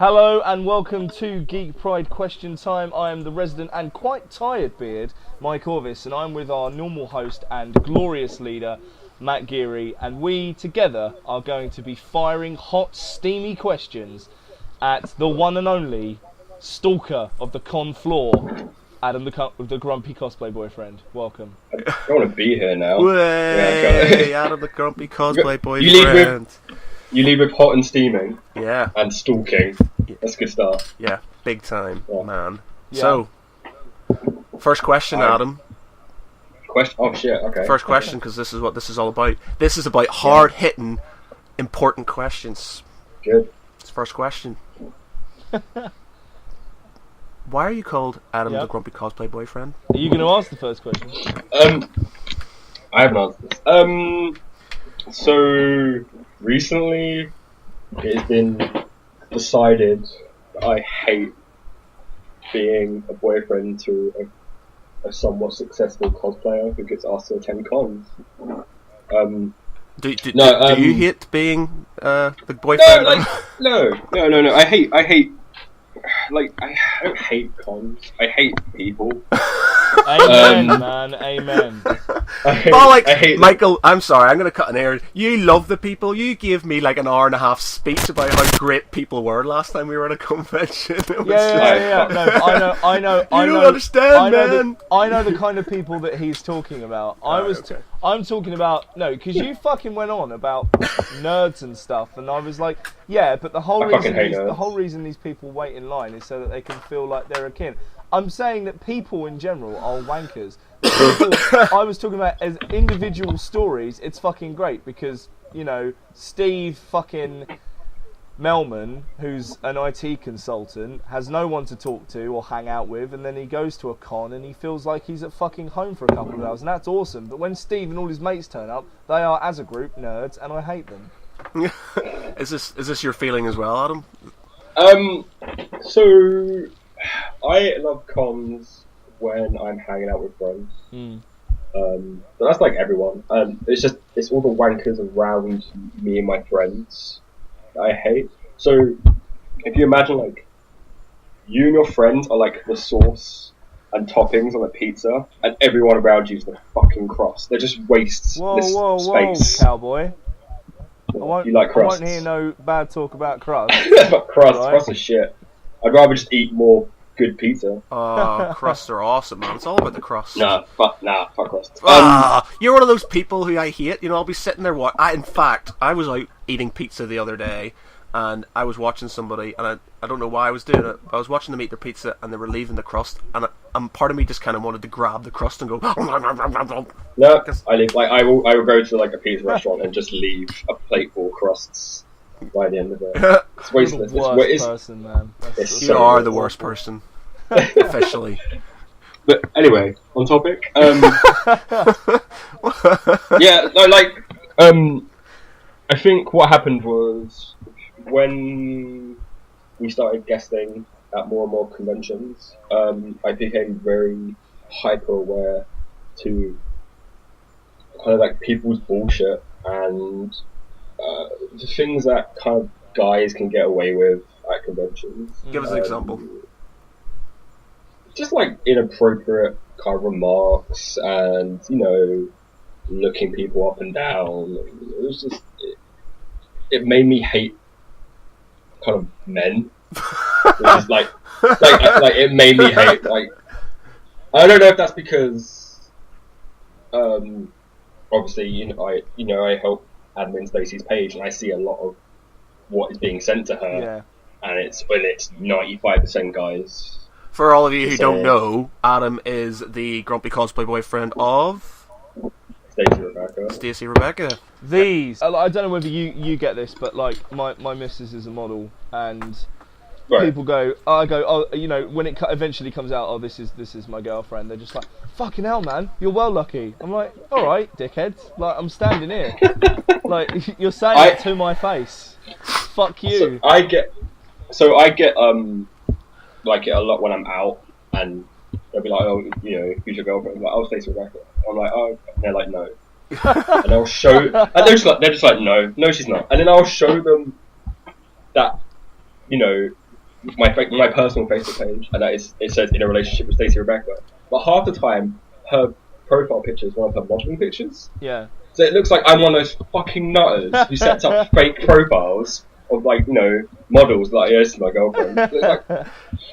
Hello and welcome to Geek Pride Question Time. I am the resident and quite tired beard, Mike Orvis, and I'm with our normal host and glorious leader, Matt Geary, and we together are going to be firing hot, steamy questions at the one and only stalker of the con floor, Adam the Grumpy Cosplay Boyfriend. Welcome. I don't want to be here now. Way, Adam the Grumpy Cosplay Boyfriend. You lead with hot and steaming. Yeah. And stalking. Yeah. That's a good start. Yeah, big time, man. Yeah. So, first question, Adam. Oh shit, okay. First question, because this is what this is all about. This is about hard-hitting, important questions. Good. It's first question. Why are you called Adam the Grumpy Cosplay Boyfriend? Are you going to ask the first question? I haven't answered this. So recently it has been decided that I hate being a boyfriend to a somewhat successful cosplayer who gets asked to attend cons. Do you hate being the boyfriend? No. I hate. Like, I don't hate cons. I hate people. Amen, man. Amen. I hate Michael, I'm sorry, I'm going to cut an error. You love the people. You gave me like an hour and a half speech about how great people were last time we were at a convention. Yeah. No, I know. You don't understand, man. I know the kind of people that he's talking about. I'm talking about, because you fucking went on about nerds and stuff, and I was like, yeah, but the whole reason these people wait in line is so that they can feel like they're a kin. I'm saying that people in general are wankers. I was talking about as individual stories. It's fucking great because, Steve fucking Melman, who's an IT consultant, has no one to talk to or hang out with, and then he goes to a con and he feels like he's at fucking home for a couple of hours, and that's awesome. But when Steve and all his mates turn up, they are, as a group, nerds, and I hate them. Is this your feeling as well, Adam? So I love cons when I'm hanging out with friends. But that's like everyone. It's all the wankers around me and my friends that I hate. So if you imagine like you and your friends are like the sauce and toppings on a pizza, and everyone around you is the fucking crust. They're just wastes. Whoa, cowboy. You like crust? I won't hear no bad talk about crust. But crust is shit. I'd rather just eat more good pizza. Crusts are awesome, man. It's all about the crust. Fuck crust. You're one of those people who I hate. I'll be sitting there. In fact, I was out eating pizza the other day, and I was watching somebody, and I don't know why I was doing it. I was watching them eat their pizza, and they were leaving the crust, and part of me just kind of wanted to grab the crust and go. No, I will go to like a pizza restaurant and just leave a plate full of crusts by the end of it. It's wasteless. Person, man. You are the worst person, officially. But anyway, on topic. I think what happened was when we started guesting at more and more conventions, I became very hyper aware to kind of like people's bullshit and the things that kind of guys can get away with at conventions. Give us an example. Just like inappropriate kind of remarks and, looking people up and down. It was just, it made me hate kind of men. It was like it made me hate, like, I don't know if that's because, obviously, I help admin Stacey's page, and I see a lot of what is being sent to her, and it's 95% guys. For all of you who don't know, Adam is the Grumpy Cosplay Boyfriend of Stacey Rebecca. I don't know whether you get this, but like my missus is a model, and people go, when it eventually comes out, this is my girlfriend. They're just like, fucking hell, man, you're well lucky. I'm like, all right, dickhead. Like, I'm standing here. Like, you're saying it to my face. Fuck you. So I get like it a lot when I'm out, and they'll be like, oh, who's your girlfriend? I'm like, oh, Stacey Rebecca. I'm like, oh, and they're like, no. And I'll show, and they're just like, no, she's not. And then I'll show them that, my personal Facebook page, and it says in a relationship with Stacey Rebecca. But half the time, her profile picture is one of her modelling pictures. Yeah. So it looks like I'm one of those fucking nutters who sets up fake profiles of models. Like, yeah, this is my girlfriend. And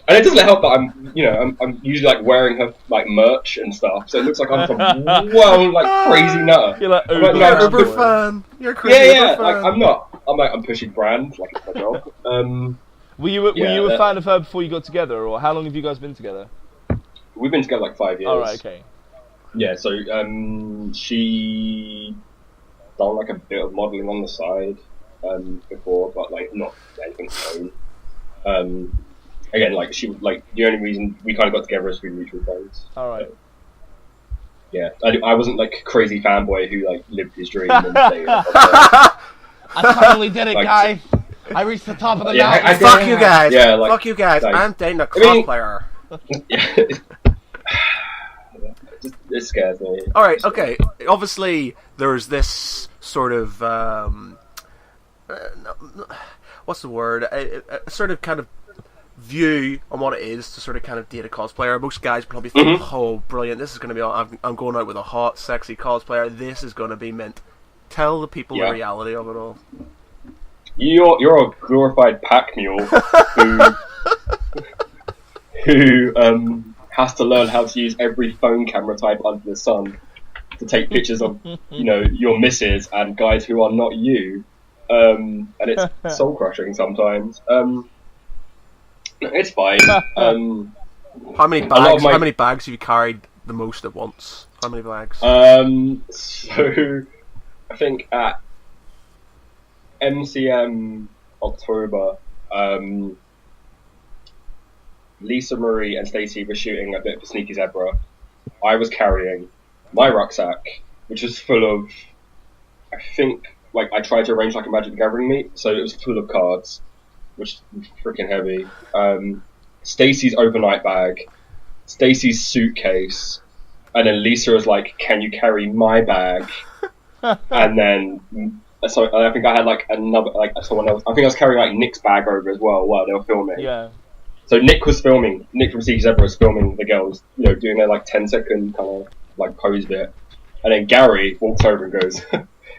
it doesn't help that I'm usually wearing her merch and stuff. So it looks like I'm some crazy nutter. You're like Uber fan. You're crazy. Yeah. I'm not. I'm pushing brand like it's my job. Were you a fan of her before you got together, or how long have you guys been together? We've been together 5 years. All right. Okay. Yeah, so she done a bit of modelling on the side before, but not anything own. Again, she the only reason we kind of got together is through mutual friends. All right. So, yeah, I wasn't crazy fanboy who lived his dream and dated. I finally did it, guy. I reached the top of the mountain. Fuck you guys. Yeah, fuck you guys. I'm dating a cosplayer. Yeah. It scares me. Alright, okay. Obviously, there's this sort of, what's the word? A sort of kind of view on what it is to sort of kind of date a cosplayer. Most guys probably think, oh, brilliant, this is going to be, I'm going out with a hot, sexy cosplayer, this is going to be mint. Tell the people the reality of it all. You're a glorified pack mule who has to learn how to use every phone camera type under the sun to take pictures of, your misses and guys who are not you. And it's soul crushing sometimes. It's fine. How many bags have you carried the most at once? How many bags? So I think at MCM October, Lisa Marie and Stacey were shooting a bit of a Sneaky Zebra. I was carrying my rucksack, which was full of, I think, I tried to arrange a Magic the Gathering meet, so it was full of cards, which was freaking heavy. Stacey's overnight bag, Stacey's suitcase, and then Lisa was like, "Can you carry my bag?" And then, so I think I had another, someone else. I think I was carrying Nick's bag over as well while they were filming. Yeah. So Nick from Sneaky Zebra was filming the girls, doing their 10-second kind of pose bit, and then Gary walks over and goes,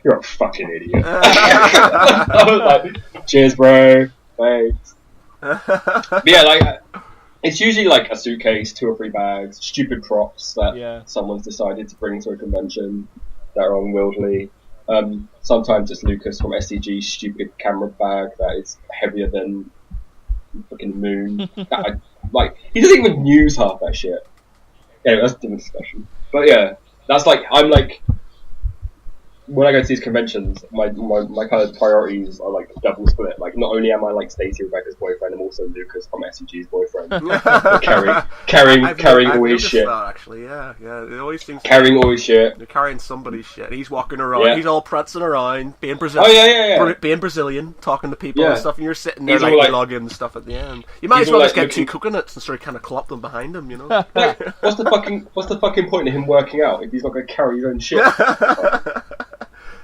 "You're a fucking idiot." I was like, "Cheers, bro. Thanks." But yeah, it's usually a suitcase, 2 or 3 bags, stupid props that someone's decided to bring to a convention that are unwieldy. Sometimes it's Lucas from SCG's stupid camera bag that is heavier than fucking moon. He doesn't even use half that shit. Yeah, that's a different discussion. But yeah, that's I'm when I go to these conventions, my kind of priorities are double split. Not only am I Stacey Rebecca's boyfriend, I'm also Lucas from SCG's boyfriend. carrying all his shit. That, actually, yeah, it always seems carrying all his shit. You're carrying somebody's shit. He's walking around. Yeah. He's all prancing around, being Brazilian. Oh yeah. Being Brazilian, talking to people and stuff, and you're sitting there logging and stuff at the end. You might as well just get 2 coconuts and sort of kind of clop them behind him, What's the fucking point of him working out if he's not going to carry his own shit?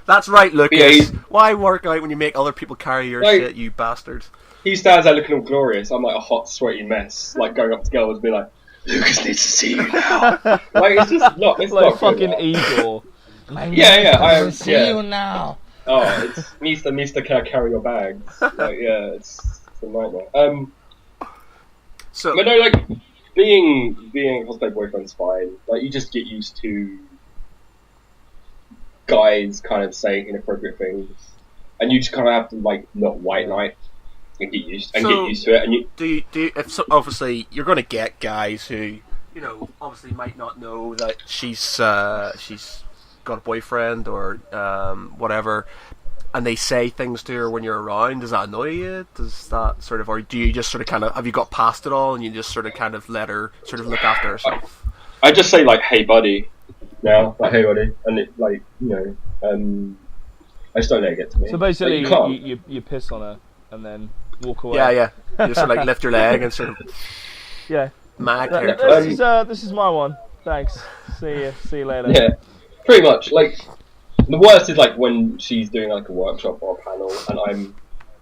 That's right, Lucas. Why work out when you make other people carry your shit, you bastards? He stands there looking all glorious. I'm a hot, sweaty mess, going up to girls and being like, "Lucas needs to see you now." It's just not. It's not fucking Igor. I am. See you now. Oh, it's needs to carry your bags. It's a nightmare. So, but no, being a cosplay boyfriend's fine. You just get used to guys kind of saying inappropriate things, and you just kind of have to not white knight and get used to it. And you obviously you're going to get guys who obviously might not know that she's got a boyfriend or whatever, and they say things to her when you're around. Does that annoy you? Does that sort of, or do you just sort of kind of, have you got past it all and you just sort of kind of let her sort of look after herself? I just say "Hey buddy" now, "Hey buddy," and it I just don't let it get to me. So basically, you piss on her and then walk away. Yeah. You just sort of lift your leg and sort of mag her. This is my one. Thanks. See you later. Yeah, pretty much. The worst is when she's doing a workshop or a panel,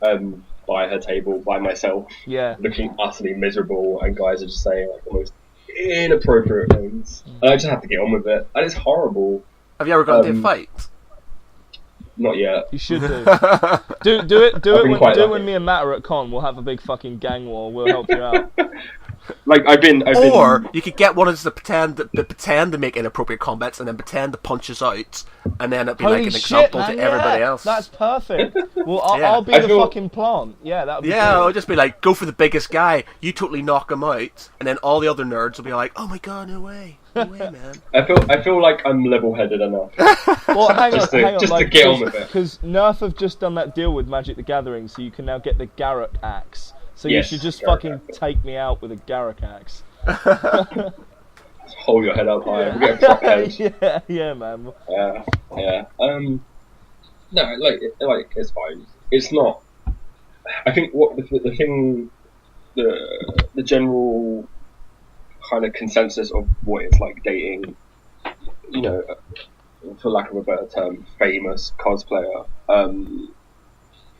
and by her table by myself, looking utterly miserable, and guys are just saying like the most inappropriate things, and I just have to get on with it, and it's horrible. Have you ever got into a fight? Not yet. You should do. do it when me and Matt are at con. We'll have a big fucking gang war. We'll help you out. Like I've been. Or you could get one of us to pretend to make inappropriate comments and then pretend to punch us out, and then it'd be like an example to everybody else. That's perfect. Well, I'll be the fucking plant. Yeah, that would be great. I'll just be like, go for the biggest guy. You totally knock him out, and then all the other nerds will be like, oh my god, no way. No way, man. I feel like I'm level-headed enough. Well, hang on, to get on with it. Because Nerf have just done that deal with Magic the Gathering, so you can now get the Garruk axe. So you should just fucking take me out with a Garruk axe. Hold your head up high. We'll get a prop head. Yeah, man. Yeah. No, like it's fine. It's not. I think what the thing, the general kind of consensus of what it's like dating, you know, for lack of a better term, famous cosplayer,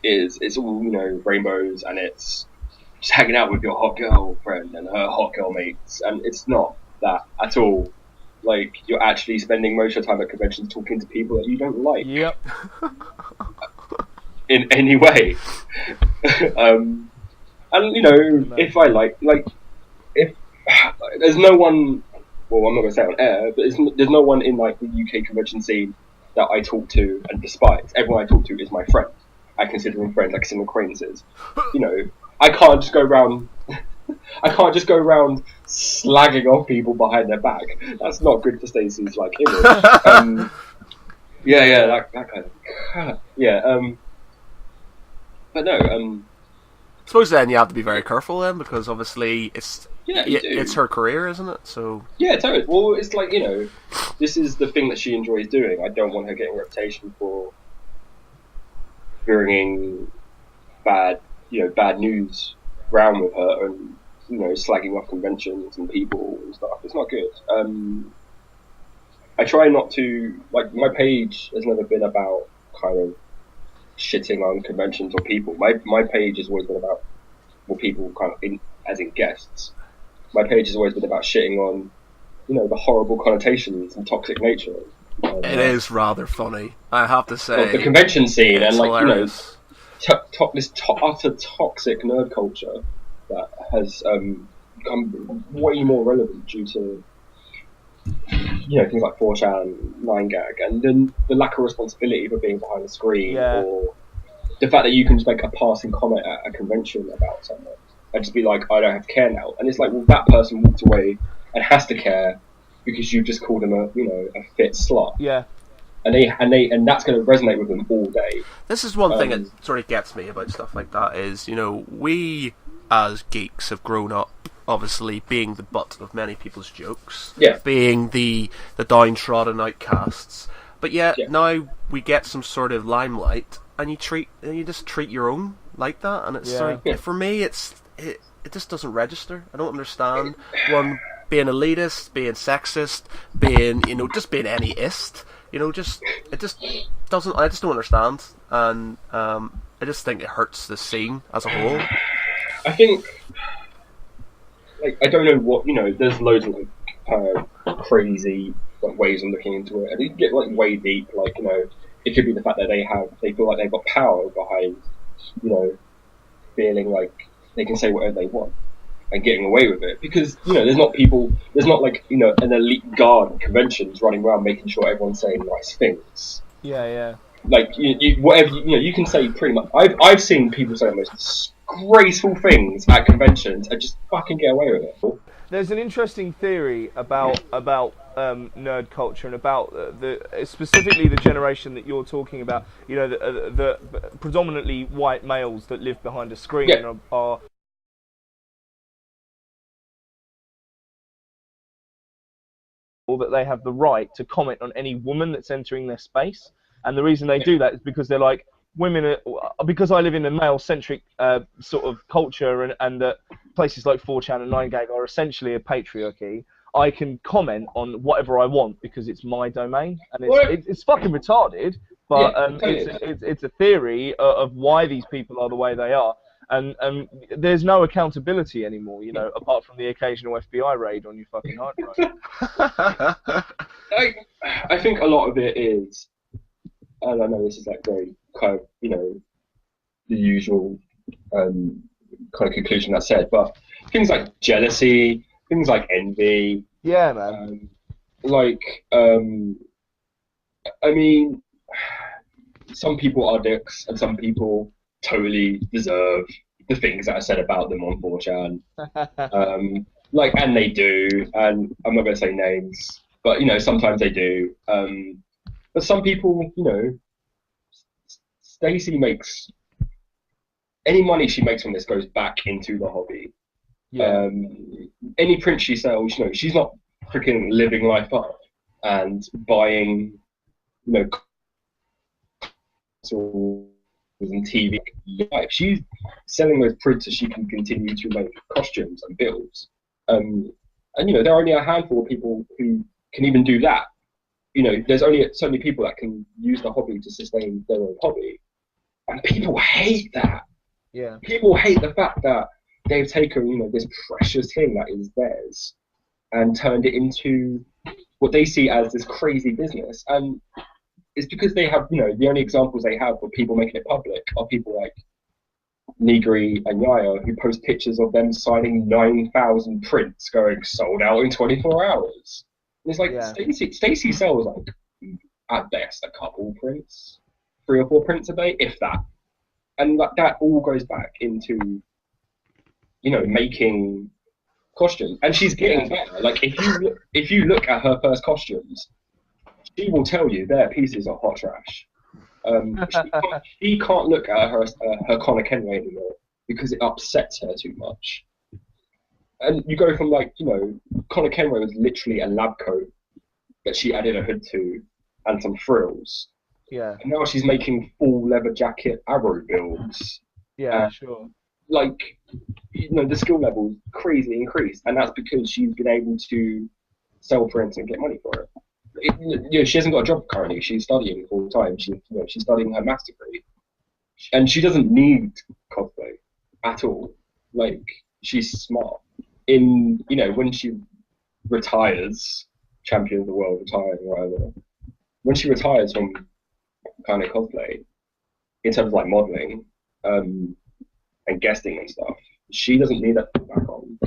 is it's all, you know, rainbows, and it's just hanging out with your hot girlfriend and her hot girl mates, and it's not that at all. Like, you're actually spending most of your time at conventions talking to people that you don't like. Yep. In any way. And, you know, if I like, if there's no one, well, I'm not going to say on air, but there's no one in, like, the UK convention scene that I talk to and despise. Everyone I talk to is my friend. I consider them friends, like single acquaintances. You know, I can't just go around slagging off people behind their back. That's not good for Stacey's, like, image. That kind of, but no, I suppose then you have to be very careful then, because obviously it's her career, isn't it? So yeah, totally. Well, it's like, you know, this is the thing that she enjoys doing. I don't want her getting a reputation for bringing bad news round with her and, you know, slagging off conventions and people and stuff. It's not good. I try not to, like, my page has never been about kind of shitting on conventions or people. My page has always been about, well, people kind of as in guests. My page has always been about shitting on, you know, the horrible connotations and toxic nature. It is rather funny, I have to say. The convention scene and, like, hilarious. You know, this utter toxic nerd culture that has become way more relevant due to, you know, things like 4chan, 9gag, and then the lack of responsibility for being behind the screen, or the fact that you can just make a passing comment at a convention about someone and just be like, I don't have to care now. And it's like, well, that person walked away and has to care because you just called them a fit slut. Yeah. And that's going to resonate with them all day. This is one thing that sort of gets me about stuff like that is, you know, we as geeks have grown up obviously being the butt of many people's jokes, being the downtrodden outcasts, but yet now we get some sort of limelight, and you just treat your own like that, and it's like, for me it just doesn't register. I don't understand one being elitist, being sexist, being, you know, just being any-ist. You know, it just doesn't. I just don't understand, and I just think it hurts the scene as a whole. I think, like, I don't know what, you know. There's loads of like crazy like ways of looking into it, and you can get like way deep. Like, you know, it could be the fact that they feel like they've got power behind, you know, feeling like they can say whatever they want and getting away with it, because, you know, there's not like, you know, an elite guard at conventions running around making sure everyone's saying nice things. Yeah. Like, whatever, you know, you can say pretty much. I've seen people say the most disgraceful things at conventions and just fucking get away with it. There's an interesting theory about nerd culture and about specifically the generation that you're talking about. You know, the predominantly white males that live behind a screen and are that they have the right to comment on any woman that's entering their space, and the reason they do that is because they're like, because I live in a male-centric sort of culture, and that places like 4chan and 9gag are essentially a patriarchy, I can comment on whatever I want because it's my domain, and it's fucking retarded, but it's a theory of why these people are the way they are. and there's no accountability anymore, you know, apart from the occasional FBI raid on your fucking hard drive. I think a lot of it is, and I know this is like very kind of, you know, the usual kind of conclusion that's said, but things like jealousy, things like envy. Yeah, man. I mean, some people are dicks, and some people totally deserve the things that are said about them on 4chan. And they do, and I'm not going to say names, but, you know, sometimes they do. But some people, you know, Stacey makes any money she makes from this goes back into the hobby. Yeah. Any print she sells, you know, she's not freaking living life up and buying, you know, and TV. Life. She's selling those prints so she can continue to make costumes and builds. And you know, there are only a handful of people who can even do that. You know, there's only so many people that can use the hobby to sustain their own hobby, and people hate that. Yeah. People hate the fact that they've taken, you know, this precious thing that is theirs and turned it into what they see as this crazy business. And it's because they have, you know, the only examples they have of people making it public are people like Nigri and Yaya, who post pictures of them signing 9,000 prints going sold out in 24 hours. And it's like, yeah. Stacey sells like, at best, a couple prints, 3 or 4 prints a day, if that. And that all goes back into, you know, making costumes. And she's getting better. Like, if you look at her first costumes, she will tell you their pieces are hot trash. She can't look at her Connor Kenway anymore because it upsets her too much. And you go from, like, you know, Connor Kenway was literally a lab coat that she added a hood to and some frills. Yeah. And now she's making full leather jacket arrow builds. Yeah, sure. Like, you know, the skill level's crazy increased, and that's because she's been able to sell prints and get money for it. You know, she hasn't got a job currently. She's studying full time. She's studying her master's degree, and she doesn't need cosplay at all. Like, she's smart. You know, when she retires, champion of the world, retiring or whatever. When she retires from kind of cosplay, in terms of like modeling and guesting and stuff, she doesn't need that back on.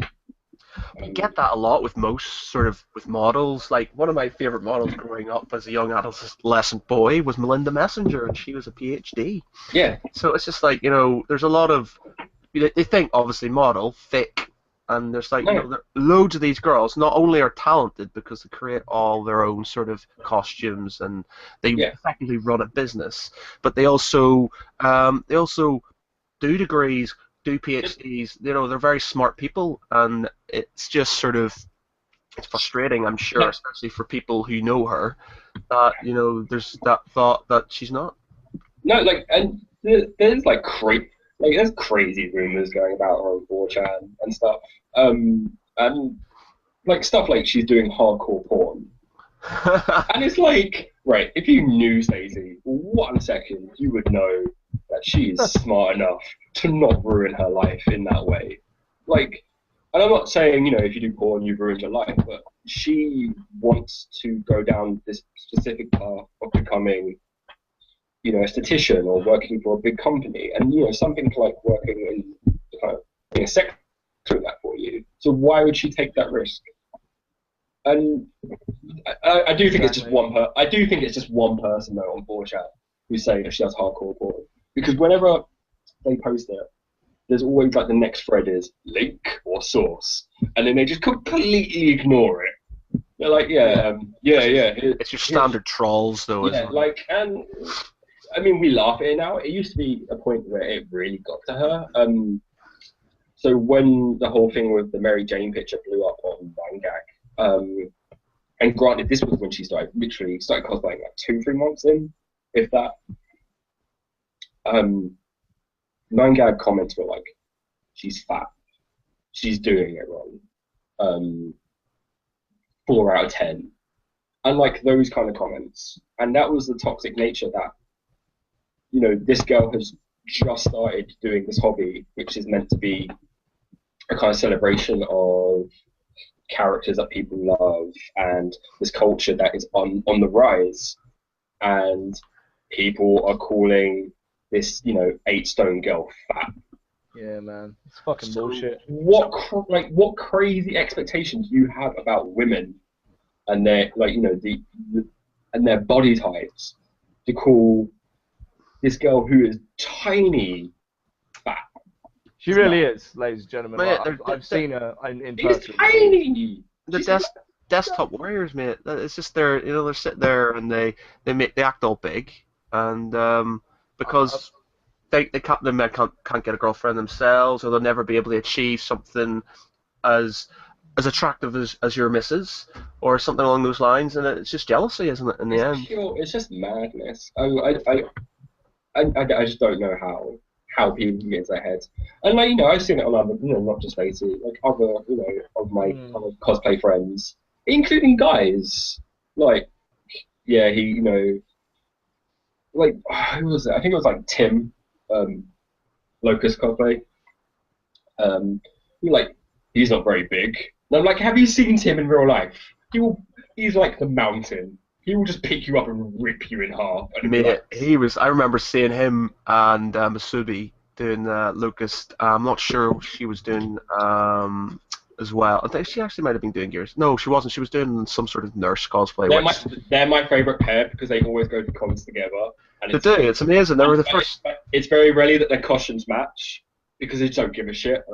You get that a lot with most with models. Like, one of my favorite models growing up as a young adolescent boy was Melinda Messenger, and she was a PhD. Yeah. So it's just like, you know, there's a lot of, they think obviously model, thick, and there's like, you know, loads of these girls not only are talented because they create all their own sort of costumes and they effectively run a business, but they also do degrees, do PhDs. You know, they're very smart people, and it's just sort of, it's frustrating, I'm sure, especially for people who know her, that, you know, there's that thought that she's not. No, like, and there's like there's crazy rumors going about her on 4chan and stuff. And like stuff like she's doing hardcore porn. And it's like, right, if you knew Stacey for 1 second, you would know that she is smart enough to not ruin her life in that way. Like, and I'm not saying, you know, if you do porn, you've ruined your life, but she wants to go down this specific path of becoming, you know, a esthetician or working for a big company, and, you know, something like working in a sector doing that for you. So why would she take that risk? And I do think it's just one I do think it's just one person though on 4chan who's saying that she does hardcore porn, because whenever they post it, there's always like the next thread is link or source, and then they just completely ignore it. They're like, it's your standard trolls though, isn't it? Like, and I mean, we laugh at it now. It used to be a point where it really got to her. So when the whole thing with the Mary Jane picture blew up on 9gag, and granted, this was when she started cosplaying like 2-3 months in, if that. 9gag comments were like, she's fat, she's doing it wrong, 4 out of 10, and like those kind of comments. And that was the toxic nature that, you know, this girl has just started doing this hobby, which is meant to be a kind of celebration of characters that people love and this culture that is on the rise, and people are calling this 8 stone girl fat. Yeah, man, it's fucking bullshit. What crazy expectations do you have about women and their and their body types to call this girl who is tiny fat? She really is, ladies and gentlemen. Mate, I've seen her in person. She's tiny. The desktop warriors, mate. It's just they're sitting there and they act all big, and because the men can't get a girlfriend themselves, or they'll never be able to achieve something as attractive as your missus, or something along those lines, and it's just jealousy, isn't it? In the end, it's just madness. I just don't know how people get into their heads. And I've seen it on other, not just Lacey, like other, of my kind of cosplay friends, including guys. Like, yeah, he, like, who was it? I think it was like Tim, Locust Cosplay. He's not very big. And I'm like, have you seen Tim in real life? He's like the mountain. He will just pick you up and rip you in half. Mate, I remember seeing him and Masubi doing Locust. I'm not sure what she was doing as well. I think she actually might have been doing Gears. No, she wasn't. She was doing some sort of nurse cosplay. They're my favourite pair because they always go to cons together. And they do. It's amazing. They were the first. It's very rarely that their costumes match because they just don't give a shit.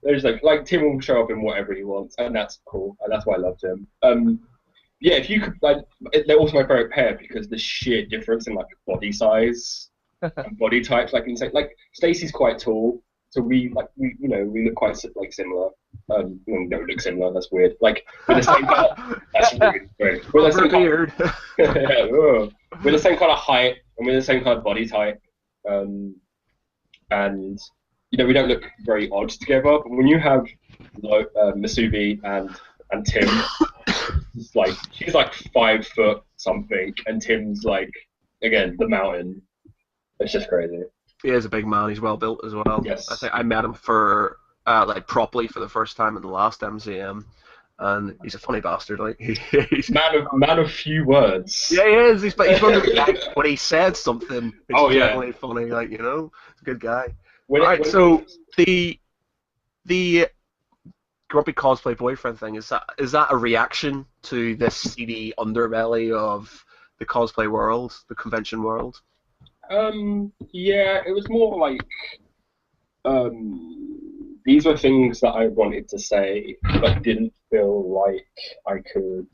They're just like Tim will show up in whatever he wants, and that's cool, and that's why I loved him. Yeah, if you could, they're also my favorite pair because the sheer difference in body size and body types, insane. Like Stacey's quite tall, so we look quite similar. We don't look similar. That's weird. Like we're the same kind. That's really weird. We're the same weird. We're the same kind of height, and we're the same kind of body type. And we don't look very odd together, but when you have Masubi and Tim, she's like 5 foot something, and Tim's again the mountain. It's just crazy. He is a big man. He's well built as well. Yes. I think I met him properly for the first time at the last MCM, and he's a funny bastard. He's man of few words. Yeah, he is. He's one of the when he said something. It's definitely funny. He's a good guy. So the Grumpy Cosplay Boyfriend thing, is that a reaction to this seedy underbelly of the cosplay world, the convention world? Yeah, it was more these were things that I wanted to say, but didn't feel like I could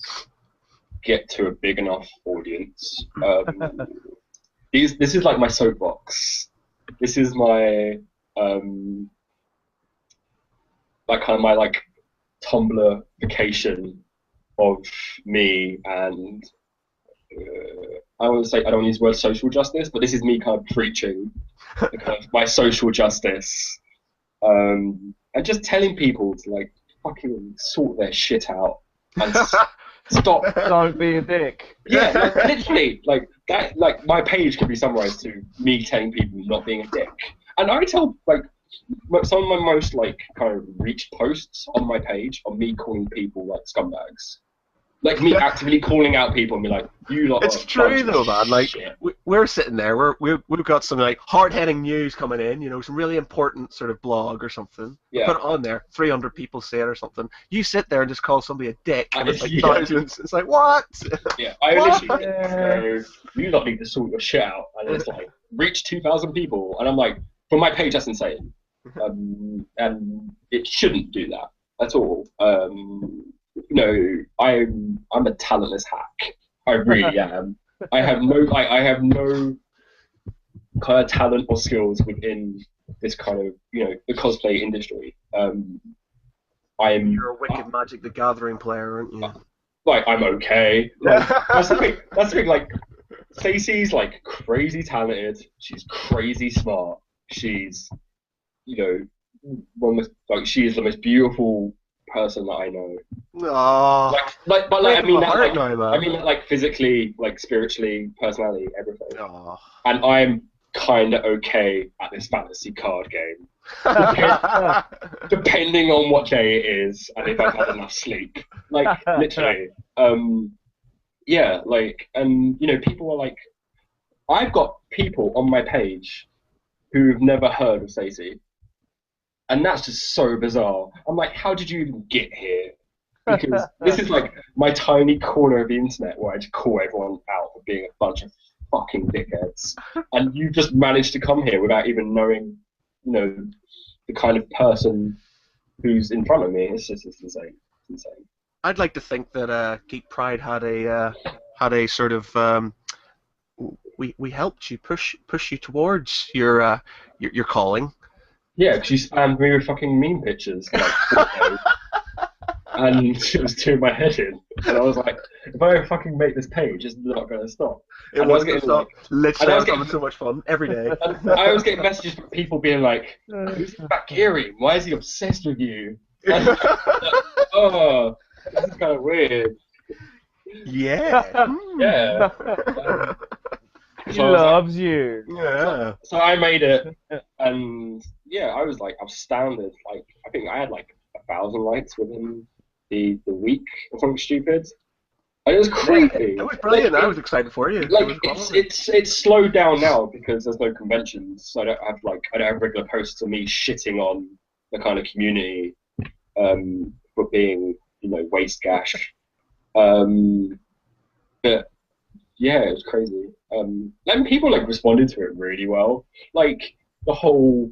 get to a big enough audience. This is like my soapbox. This is my my Tumblr-ification of me, and I don't want to use the word social justice, but this is me kind of preaching my social justice, and just telling people to fucking sort their shit out and stop. Don't be a dick. Yeah, literally, that. My page could be summarized to me telling people not being a dick, and I tell some of my most kind of reached posts on my page are me calling people scumbags. Me actively calling out people and be like, you lot. It's true though, man. We're sitting there, we've got some hard-hitting news coming in, some really important sort of blog or something. Yeah. Put it on there, 300 people say it or something. You sit there and just call somebody a dick, and it's thousands. It's what? Yeah, I literally you lot need to sort your shit out, and it's reach 2,000 people, and I'm like, for my page, that's insane, and it shouldn't do that at all. I'm a talentless hack. I really am. I have no kind of talent or skills within this kind of the cosplay industry. You're a wicked Magic the Gathering player, aren't you? I'm okay. That's the thing. Stacey's crazy talented. She's crazy smart. She's she is the most beautiful person that I know. Oh, I mean like physically, like spiritually, personality, everything. oh. And I'm kind of okay at this fantasy card game, depending on what day it is and if I've had enough sleep. Like literally, yeah. Like, and you know, people are like, I've got people on my page who've never heard of Stacey. And that's just so bizarre. I'm like, how did you even get here? Because this is like my tiny corner of the internet where I just call everyone out for being a bunch of fucking dickheads. And you just managed to come here without even knowing, you know, the kind of person who's in front of me. It's insane. It's insane. I'd like to think that Geek Pride had a sort of we helped you push you towards your calling. Yeah, because you spammed me with fucking meme pictures for like 4 days. And it was doing my head in. And I was like, if I don't fucking make this page, it's not going to stop. It wasn't going to stop. Literally, I was having so much fun every day. I was getting messages from people being like, who's this Bakiri? Why is he obsessed with you? Like, oh, this is kind of weird. Yeah. Yeah. He loves you. Yeah. So I made it, and yeah, I was like astounded. Like, I think I had like 1,000 likes within the week or something stupid. And it was crazy. It was brilliant. Like, I was excited for you. Like it's slowed down now because there's no conventions. So I don't have regular posts of me shitting on the kind of community for being, you know, waste gash. But yeah, it was crazy. And people like responded to it really well. Like the whole,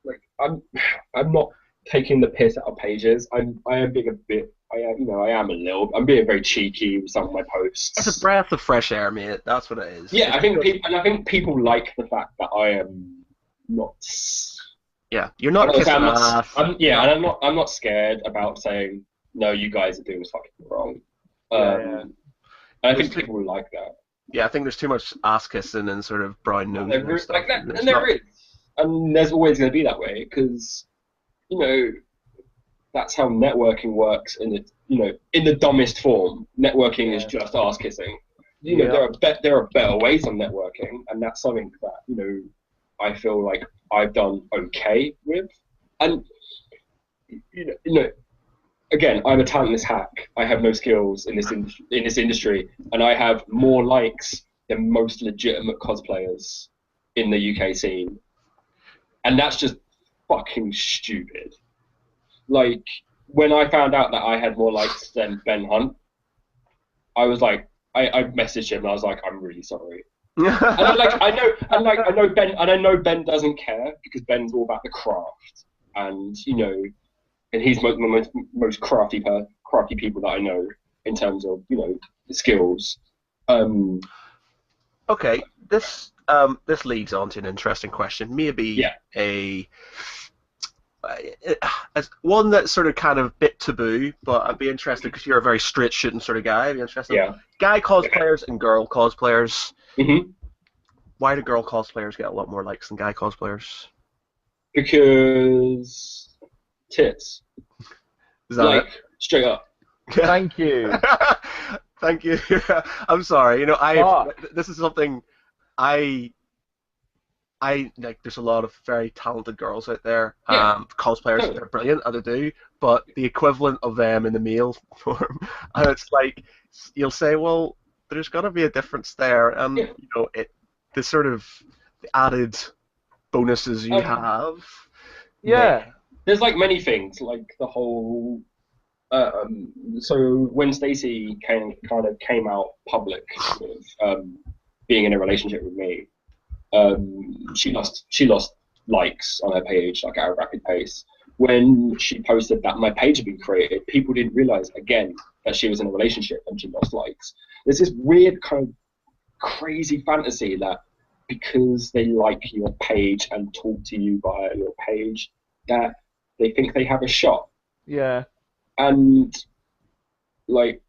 like I'm not taking the piss out of pages. I am being a bit. I'm being very cheeky with some of my posts. It's a breath of fresh air, mate. That's what it is. Yeah, I think people like the fact that I am not. Yeah, you're not kissing ass. And I'm not scared about saying no. You guys are doing this fucking wrong. And I think people will like that. Yeah, I think there's too much ass kissing and sort of brown nose and stuff. Like that, and there is, and there's always going to be that way because, you know, that's how networking works. In the dumbest form, networking is just ass kissing. You know, there are better ways of networking, and that's something that, you know, I feel like I've done okay with. And you know. Again, I'm a talentless hack. I have no skills in this industry, and I have more likes than most legitimate cosplayers in the UK scene, and that's just fucking stupid. Like when I found out that I had more likes than Ben Hunt, I was like, I messaged him and I was like, I'm really sorry. And I know Ben doesn't care because Ben's all about the craft, and you know. And he's the most crafty people that I know in terms of, you know, skills. Okay, this leads on to an interesting question. Maybe as one that's sort of kind of a bit taboo, but I'd be interested because you're a very straight shooting sort of guy. I'd be interested. Yeah. Guy cosplayers and girl cosplayers. Mm-hmm. Why do girl cosplayers get a lot more likes than guy cosplayers? Because tits. Is that like it? Straight up. Thank you. Thank you. I'm sorry. You know, this is something I like. There's a lot of very talented girls out there, cosplayers. They're brilliant, they do. But the equivalent of them in the male form, and it's like you'll say, well, there's got to be a difference there, and you know, the sort of added bonuses you have. Yeah. There's like many things, like the whole. So when Stacey came out public with being in a relationship with me, she lost likes on her page like at a rapid pace. When she posted that my page had been created, people didn't realize again that she was in a relationship and she lost likes. There's this weird kind of crazy fantasy that because they like your page and talk to you via your page, that they think they have a shot. Yeah. And like,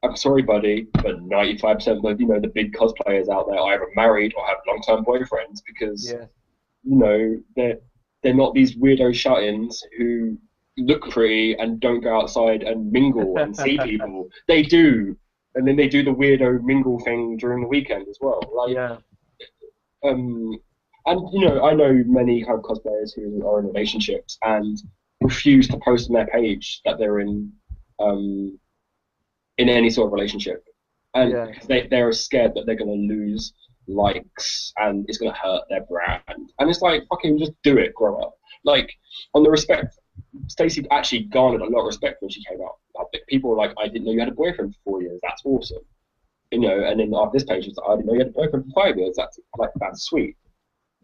I'm sorry, buddy, but 95% of the big cosplayers out there are either married or have long-term boyfriends because you know they're not these weirdo shut-ins who look pretty and don't go outside and mingle and see people. They do, and then they do the weirdo mingle thing during the weekend as well. Like, Yeah. And I know many kind of cosplayers who are in relationships and refuse to post on their page that they're in any sort of relationship, and because they're scared that they're going to lose likes and it's going to hurt their brand. And it's like, fucking just do it, grow up. Like, on the respect, Stacey actually garnered a lot of respect when she came out. Like, people were like, I didn't know you had a boyfriend for 4 years. That's awesome. And then after this page, it's like, I didn't know you had a boyfriend for 5 years. That's sweet.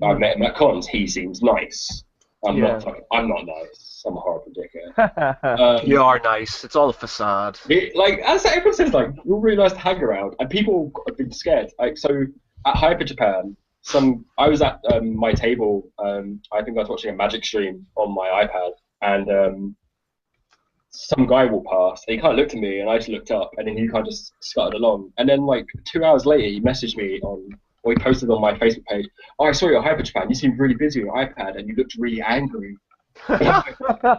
I met him at cons. He seems nice. I'm not nice. I'm a horrible dickhead. You are nice. It's all a facade. As everyone says, like, you're really nice to hang around, and people have been scared. Like, so at Hyper Japan, I was at my table. I think I was watching a Magic stream on my iPad, and some guy walked past. And he kind of looked at me, and I just looked up, and then he kind of just scuttled along. And then, like, 2 hours later, he messaged me or he posted on my Facebook page, "Oh, I saw you at Hyper Japan. You seemed really busy on your iPad, and you looked really angry."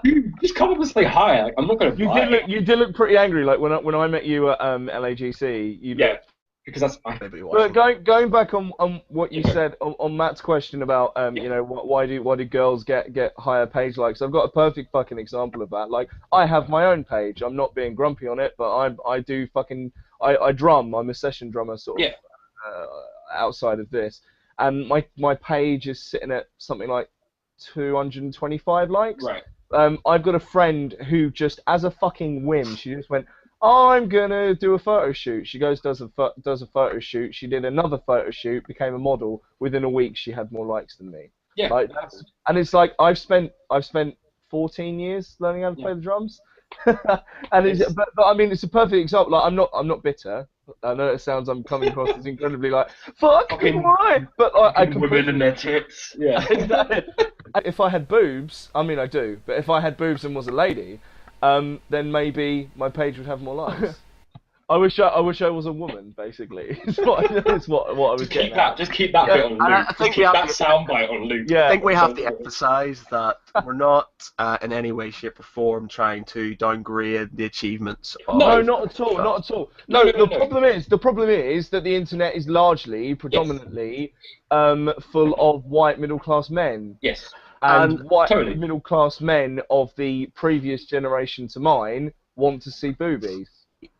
Dude, just come up and say hi. Like, I'm not going to. You did look pretty angry. Like when I met you at LAGC. Because that's. But going back on what you said on Matt's question about why do girls get higher page likes? I've got a perfect fucking example of that. Like, I have my own page. I'm not being grumpy on it, but I do fucking I drum. I'm a session drummer sort of. Outside of this, and my page is sitting at something like 225 likes. Right. I've got a friend who just, as a fucking whim, she just went, I'm gonna do a photo shoot. She goes, does a photo shoot. She did another photo shoot, became a model. Within a week, she had more likes than me. Yeah. Like, and it's like I've spent 14 years learning how to play the drums. And but I mean, it's a perfect example. Like, I'm not bitter. I know it sounds I'm coming across as incredibly like fucking right, but I women and their tits. Yeah. Exactly. If I had boobs, I mean I do, but if I had boobs and was a lady, then maybe my page would have more likes. I wish I was a woman, basically. It's what I was getting at. Just keep that bit on loop. I think keep that soundbite on loop. Yeah. I think we have to emphasise that we're not in any way, shape or form trying to downgrade the achievements of... No, not at all, not at all. No, the problem is that the internet is largely, predominantly, full of white middle-class men. Yes. And white middle-class men of the previous generation to mine want to see boobies.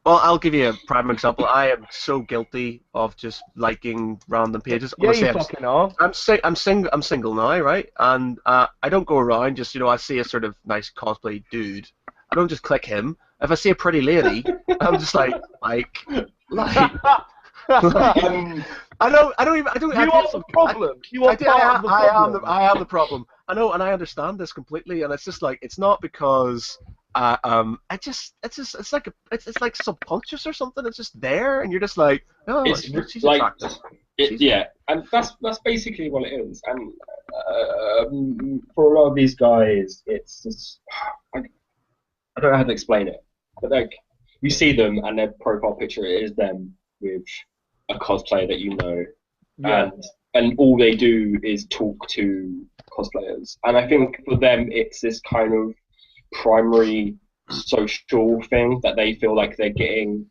Well, I'll give you a prime example. I am so guilty of just liking random pages. Yeah, you fucking are. I'm single now, right? And I don't go around just, I see a sort of nice cosplay dude. I don't just click him. If I see a pretty lady, I'm just like. I don't. You are the problem. I am the problem. I know, and I understand this completely. And it's just like, it's not because. It's like subconscious or something. It's just there, and you're just like, oh, she's like, attractive. And that's basically what it is. And for a lot of these guys, it's just I don't know how to explain it, but like you see them and their profile picture is them with a cosplay that and all they do is talk to cosplayers, and I think for them it's this kind of primary social thing that they feel like they're getting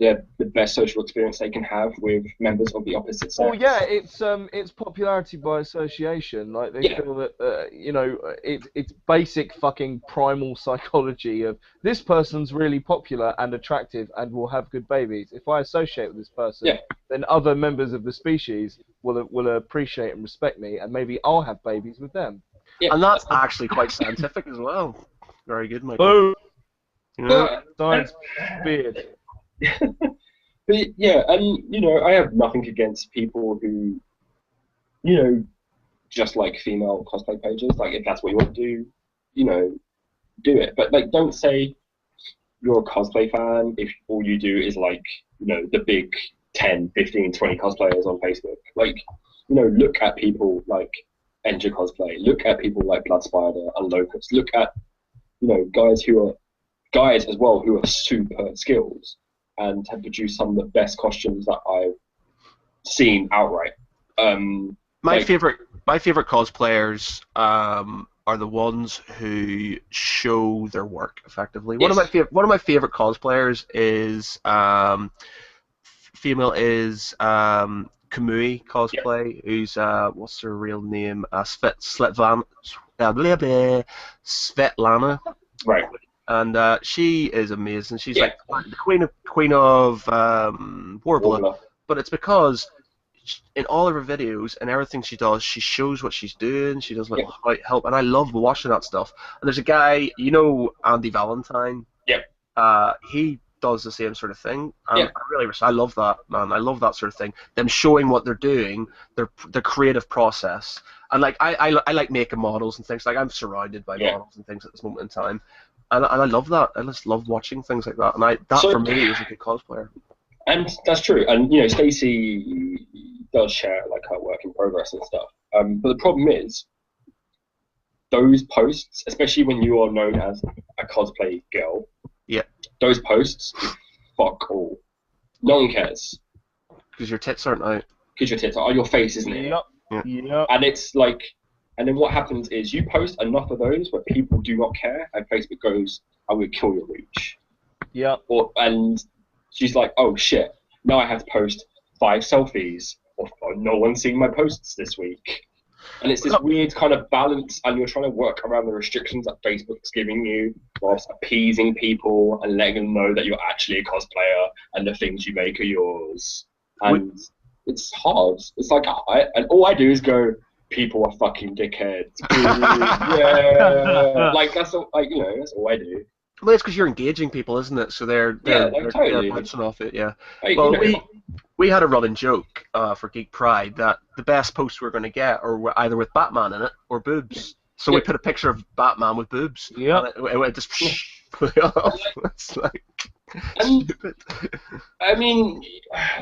the best social experience they can have with members of the opposite sex. Well, yeah, it's popularity by association. Like they feel that it's basic fucking primal psychology of this person's really popular and attractive and will have good babies. If I associate with this person, then other members of the species will appreciate and respect me, and maybe I'll have babies with them. Yeah. And that's actually quite scientific as well. Very good, Michael. Boom! Science beard. But yeah, and I have nothing against people who, just like female cosplay pages. Like, if that's what you want to do, do it. But like, don't say you're a cosplay fan if all you do is like, the big 10, 15, 20 cosplayers on Facebook. Like, look at people like Enter Cosplay. Look at people like Blood Spider and Locust. Look at guys as well who are super skilled and have produced some of the best costumes that I've seen outright. My favorite cosplayers are the ones who show their work effectively. Yes. One of my favorite cosplayers is female is Kamui cosplay, who's what's her real name? Svetlana. Right. And she is amazing. She's like the queen of Warbler. But it's because in all of her videos and everything she does, she shows what she's doing. She does like help, and I love watching that stuff. And there's a guy, you know, Andy Valentine. Yep. He does the same sort of thing. And I love that, man. I love that sort of thing. Them showing what they're doing, their creative process, and like I like making models and things. Like I'm surrounded by models and things at this moment in time, and I love that. I just love watching things like that. And for me is a good cosplayer. And that's true. And you know, Stacey does share like her work in progress and stuff. But the problem is those posts, especially when you are known as a cosplay girl. Yeah. Those posts, fuck all. No one cares. Because your tits aren't out. Because your tits are your face, isn't it? Yep. And it's like, and then what happens is you post enough of those where people do not care, and Facebook goes, "I'm gonna kill your reach." Yeah. And she's like, "Oh shit! Now I have to post 5 selfies, or no one's seen my posts this week." And it's this weird kind of balance, and you're trying to work around the restrictions that Facebook's giving you, whilst appeasing people and letting them know that you're actually a cosplayer and the things you make are yours. And it's hard. It's like, and all I do is go, "People are fucking dickheads." Yeah, like that's all. Like, you know, that's all I do. Well, it's because you're engaging people, isn't it? So they're totally bouncing off it. Yeah. Like, well, we had a running joke for Geek Pride that the best posts we're going to get are either with Batman in it or boobs. So we put a picture of Batman with boobs. Yeah. And it just It's like stupid. I mean,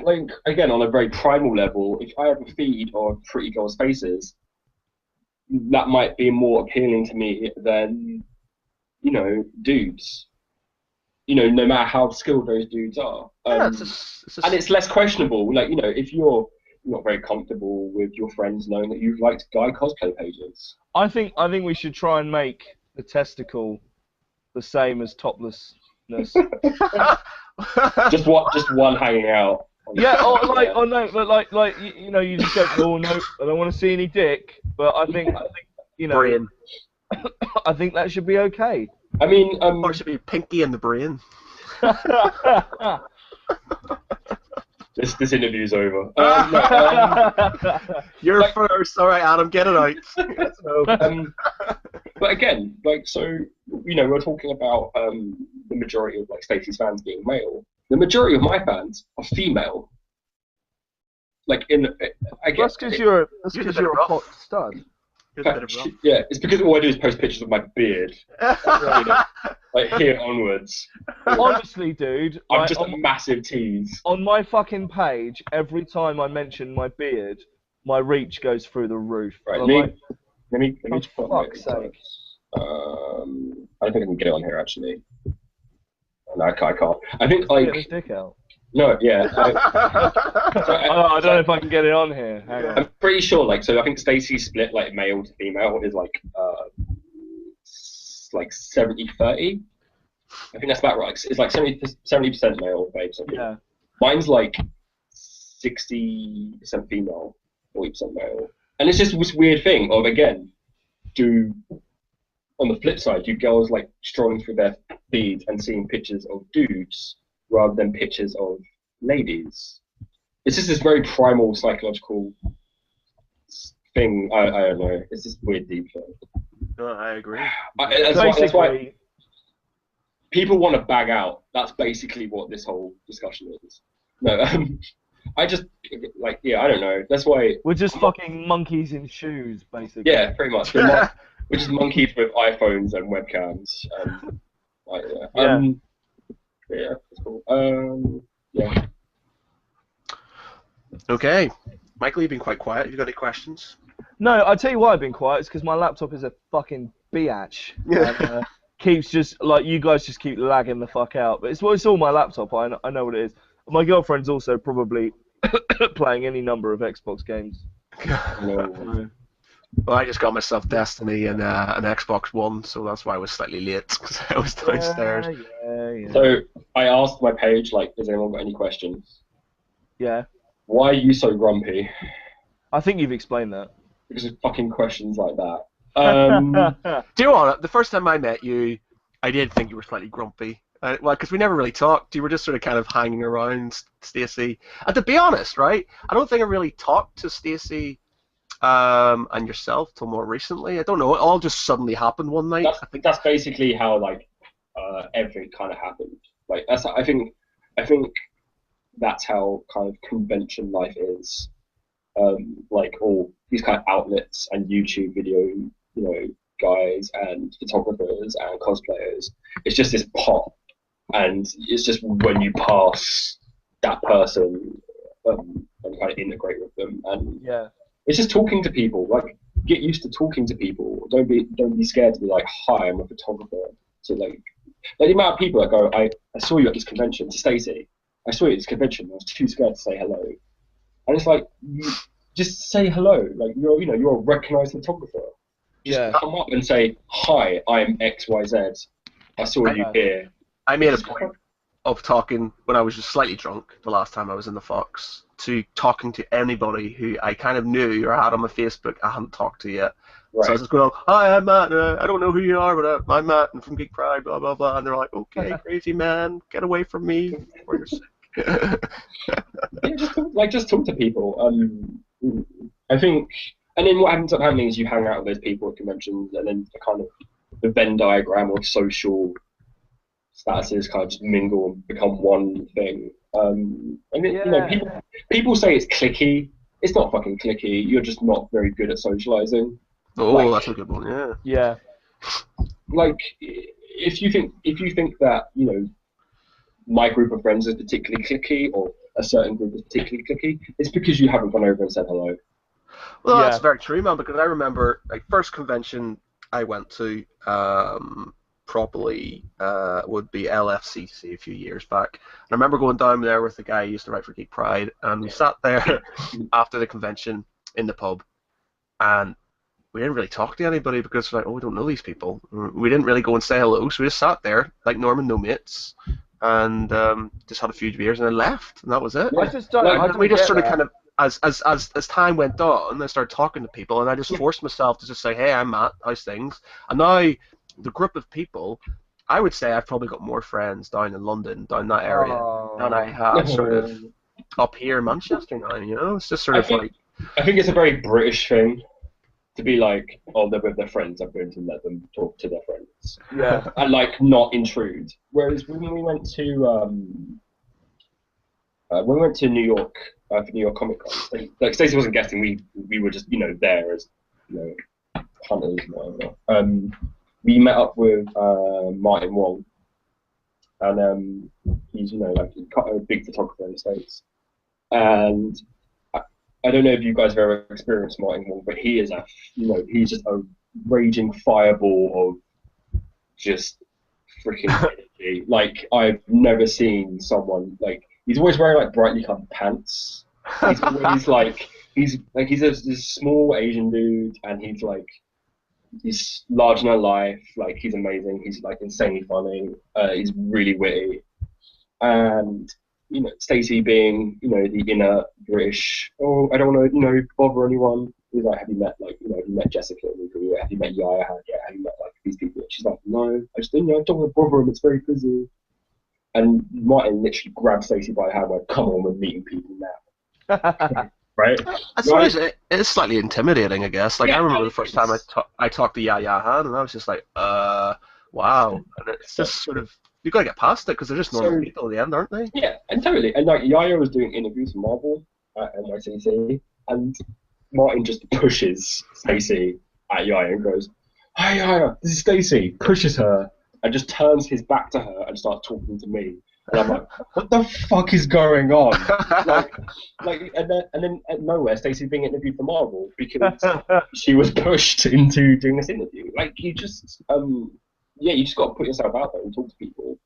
like, again, on a very primal level, if I have a feed of pretty girls' faces, that might be more appealing to me than, you know, dudes. You know, no matter how skilled those dudes are. And it's less questionable. Like, you know, if you're not very comfortable with your friends knowing that you've liked guy cosplay pages. I think we should try and make the testicle the same as toplessness. just one hanging out. Yeah, you know, you just go, "Oh no, I don't want to see any dick." But I think you know, brain. I think that should be okay. I mean, or it should be pinky in the brain. This interview's over. You're first. All right, Adam, get it out. But again, like, so, you know, we're talking about the majority of like Stacey's fans being male. The majority of my fans are female. Like, I guess that's because you're a hot stud. Yeah, it's because all I do is post pictures of my beard, like here onwards. Honestly, dude, I'm just a massive tease. On my fucking page, every time I mention my beard, my reach goes through the roof. Right, let me just put my sake. I don't think I can get it on here actually. No, I can't. I think like. Get his dick out. No, yeah. I don't know if I can get it on here. Hang on. I'm pretty sure, like, so I think Stacey's split, like, male to female is, like 70-30. I think that's about right. It's like 70% male, babe. Yeah. Mine's, like, 60% female, 40% male. And it's just this weird thing of, again, on the flip side, do girls, like, strolling through their feed and seeing pictures of dudes rather than pictures of ladies? It's just this very primal psychological thing. I don't know. It's this weird deep thing. No, I agree. That's why people want to bag out. That's basically what this whole discussion is. No, I just like, I don't know. That's why we're just fucking monkeys in shoes, basically. Yeah, pretty much. We're just monkeys with iPhones and webcams. Yeah, that's cool. Yeah. Okay. Michael, you've been quite quiet. Have you got any questions? No, I tell you why I've been quiet. It's because my laptop is a fucking biatch. And, keeps just, like, you guys just keep lagging the fuck out. But it's all my laptop. I know what it is. My girlfriend's also probably playing any number of Xbox games. No. Well, I just got myself Destiny and an Xbox One, so that's why I was slightly late, because I was downstairs. Yeah. So I asked my page, like, has anyone got any questions? Yeah. Why are you so grumpy? I think you've explained that. Because of fucking questions like that. Do you know what? The first time I met you, I did think you were slightly grumpy. Well, because we never really talked. You were just sort of kind of hanging around Stacey. And to be honest, right, I don't think I really talked to Stacey and yourself till more recently. I don't know. It all just suddenly happened one night. I think that's basically how like everything kind of happened. Like I think that's how kind of convention life is. Like all these kind of outlets and YouTube video, guys and photographers and cosplayers. It's just this pop, and it's just when you pass that person and kind of integrate with them, and it's just talking to people. Like, get used to talking to people. Don't be scared to be like, hi, I'm a photographer. So like the amount of people that go, I saw you at this convention, to Stacey. I saw you at this convention. I was too scared to say hello. And it's like, you just say hello. Like, you're a recognized photographer. Just come up and say, hi, I'm XYZ. I saw you here. I made a point of talking when I was just slightly drunk the last time I was in the Fox, to talking to anybody who I kind of knew or had on my Facebook I hadn't talked to yet. Right. So I was just going, hi, I'm Matt. I don't know who you are, but I'm Matt. I'm from Geek Pride, blah, blah, blah. And they're like, okay, crazy man, get away from me before you're sick. Just talk to people. I think, and then what ends up happening is you hang out with those people at conventions, and then the Venn diagram or social statuses kind of just mingle and become one thing. And then, people say it's cliquey. It's not fucking cliquey. You're just not very good at socializing. Oh, that's a good one. Yeah. Yeah. Like, if you think that my group of friends is particularly cliquey, or a certain group is particularly cliquey, it's because you haven't gone over and said hello. Well, that's very true, man, because I remember, like, first convention I went to properly would be LFCC a few years back. And I remember going down there with the guy who used to write for Geek Pride, and we sat there after the convention in the pub, and we didn't really talk to anybody because we're like, we don't know these people. We didn't really go and say hello, so we just sat there like Norman, no mates, and just had a few beers and then left, and that was it. We just sort of kind of, as time went on, I started talking to people, and I just forced myself to just say, hey, I'm Matt, how's things? And now the group of people, I would say I've probably got more friends down in London, down that area, than I have sort of up here in Manchester now. It's just sort of like... I think it's a very British thing to be like, they're with their friends, I'm going to let them talk to their friends. Yeah. And like, not intrude. Whereas when we went to New York for New York Comic Con, like Stacey wasn't guessing, we were just there as hunters and whatever. We met up with Martin Wong, and he's a big photographer in the States, and I don't know if you guys have ever experienced Martin Wong, but he is he's just a raging fireball of just freaking energy. Like, I've never seen someone he's always wearing like brightly colored pants. He's always he's this small Asian dude, and he's larger than life. Like, he's amazing. He's like insanely funny. He's really witty, and Stacey being the inner British. Oh, I don't want to bother anyone. He's like, have you met have you met Jessica? Have you met Yaya? Yeah, have you met these people? She's like, no, I just don't want to bother him. It's very busy. And Martin literally grabbed Stacey by the hand and went, come on, we're meeting people now. Right? I suppose it's slightly intimidating, I guess. Like, I remember the first time I talked to Yaya Han, and I was just like, wow. And it's just sort of, you've got to get past it, because they're just normal people at the end, aren't they? Yeah, and totally. And Yaya was doing interviews for Marvel at NYCC, and Martin just pushes Stacey at Yaya and goes, hi Yaya, this is Stacey, pushes her, and just turns his back to her and starts talking to me. And I'm like, what the fuck is going on? And then at nowhere, Stacey's being interviewed for Marvel because she was pushed into doing this interview. Like, you just got to put yourself out there and talk to people.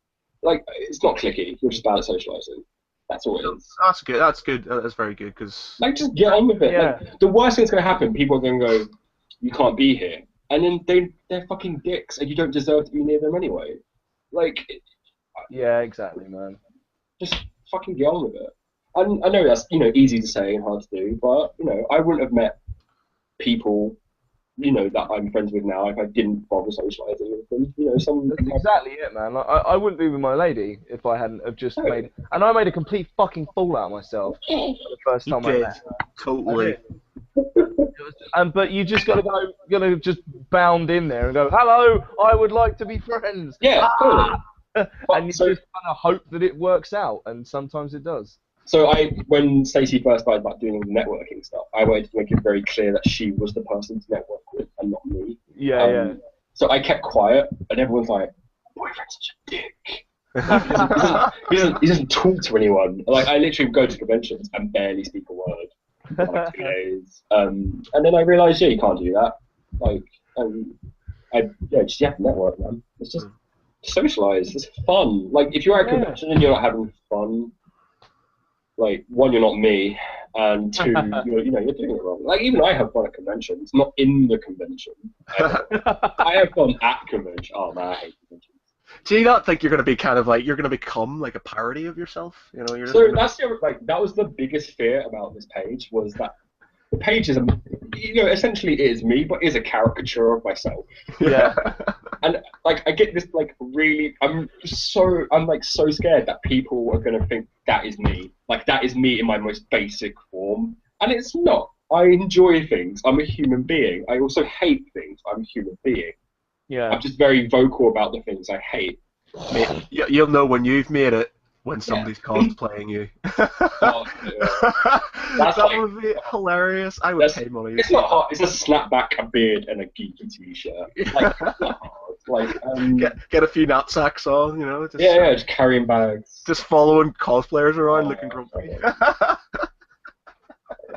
Like, it's not cliquey. You're just bad at socializing. That's all it is. That's good. That's very good, because... Like, just get on with it. Yeah. Like, the worst thing that's going to happen, people are going to go, you can't be here. And then they're fucking dicks, and you don't deserve to be near them anyway. Like, yeah, exactly, man. Just fucking get on with it. And I know that's, easy to say and hard to do, but, I wouldn't have met people, that I'm friends with now if I didn't bother socialising with them. That's exactly it, man. I wouldn't be with my lady if I hadn't have just made... And I made a complete fucking fool out of myself the first time I met her. Totally. But you just gotta just bound in there and go, hello, I would like to be friends. Yeah, totally. And you just kind of hope that it works out, and sometimes it does. So when Stacey first started doing the networking stuff, I wanted to make it very clear that she was the person to network with and not me. Yeah. So I kept quiet, and everyone's like, "Boyfriend's such a dick." He doesn't talk to anyone. Like, I literally go to conventions and barely speak a word for like 2 days. And then I realised, you can't do that. Like, just you have to network, man. It's just socialise. It's fun. Like, if you're at a convention and you're not having fun, like, one, you're not me, and two, you're doing it wrong. Like, even I have fun at conventions, not in the convention. I have fun at convention. Oh man, I hate conventions. Do you not think you're going to be kind of like, you're going to become like a parody of yourself? You're so that's that was the biggest fear about this page, was that the page is essentially it is me, but is a caricature of myself. Yeah. And like, I get this I'm so scared that people are gonna think that is me. Like, that is me in my most basic form, and it's not. I enjoy things. I'm a human being. I also hate things. I'm a human being. Yeah. I'm just very vocal about the things I hate. You'll know when you've made it when somebody's cosplaying you. That would be hilarious. I would pay money. It's not hard. It's a snapback, a beard, and a geeky t-shirt. Like, it's not hard. Like, get a few knapsacks on, just carrying bags. Just following cosplayers around looking grumpy.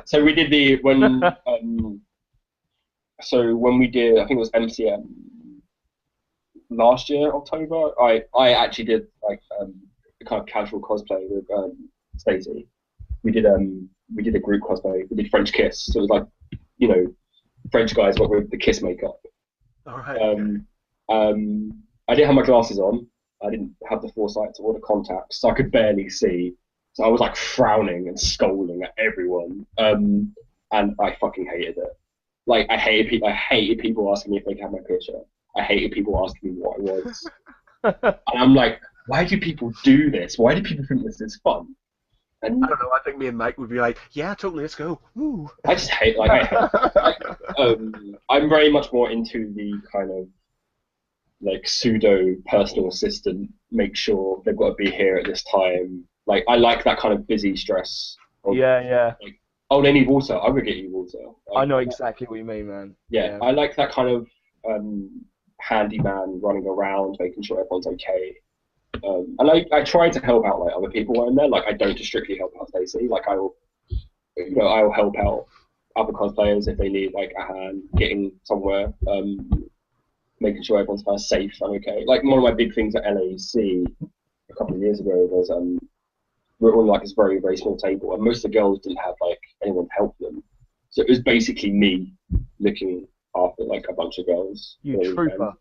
So we did when we did, I think it was MCM last year, October. I actually did like a kind of casual cosplay with Stacey. We did a group cosplay. We did French Kiss. So it was like, French guys but with the kiss makeup. All right. I didn't have my glasses on. I didn't have the foresight to order contacts, so I could barely see. So I was like frowning and scolding at everyone, and I fucking hated it. Like, I hated people asking me if they could have my picture. I hated people asking me what I was. And I'm like, why do people do this? Why do people think this is fun? And I don't know. I think me and Mike would be like, yeah, totally, let's go. Woo. I just hate. I'm very much more into the kind of like pseudo personal assistant. Make sure they've got to be here at this time. Like, I like that kind of busy stress. Yeah. Like, oh, they need water. I'm gonna get you water. Like, I know exactly what you mean, man. Yeah, I like that kind of handyman running around, making sure everyone's okay. And I try to help out like other people when I'm there. Like, I don't just strictly help out Stacey. Like, I will help out other cosplayers if they need like a hand getting somewhere. Making sure everyone's kind of safe and okay. Like, one of my big things at LAC a couple of years ago was we were on like this very, very small table, and most of the girls didn't have like anyone to help them. So it was basically me looking after like a bunch of girls. You trooper.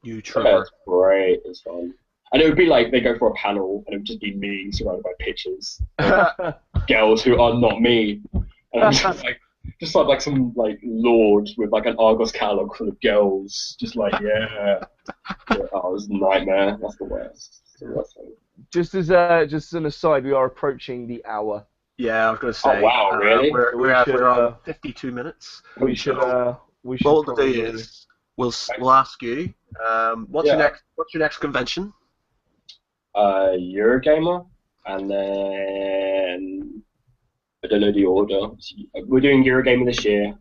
You trooper. Yeah, it's great. It's fun. And it would be like they go for a panel, and it would just be me surrounded by pictures of girls who are not me. And I'm just like some like lord with like an Argos catalogue full of girls, just like yeah. Oh, it was a nightmare. That's the worst. Just as an aside, we are approaching the hour. Yeah, I was going to say. Oh wow, really? We're on 52 minutes. We should. What we'll do is we'll ask you. What's your next convention? Eurogamer, and then I don't know the order. We're doing Eurogamer this year.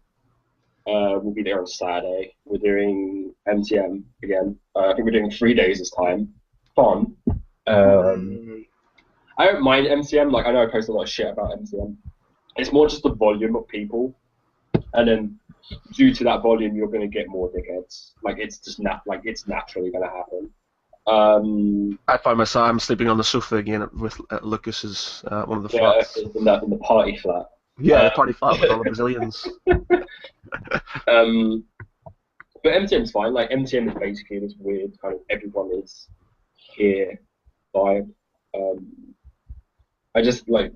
We'll be there on Saturday. We're doing MTM again. I think we're doing 3 days this time. Fun. I don't mind MCM. Like, I know I post a lot of shit about MCM. It's more just the volume of people, and then due to that volume, you're going to get more dickheads. Like, it's just it's naturally going to happen. I find myself I'm sleeping on the sofa again at Lucas's one of the flats. In the party flat. Yeah, the party flat with all the Brazilians. but MTM's fine. Like MTM is basically this weird kind of everyone is here vibe. I just like,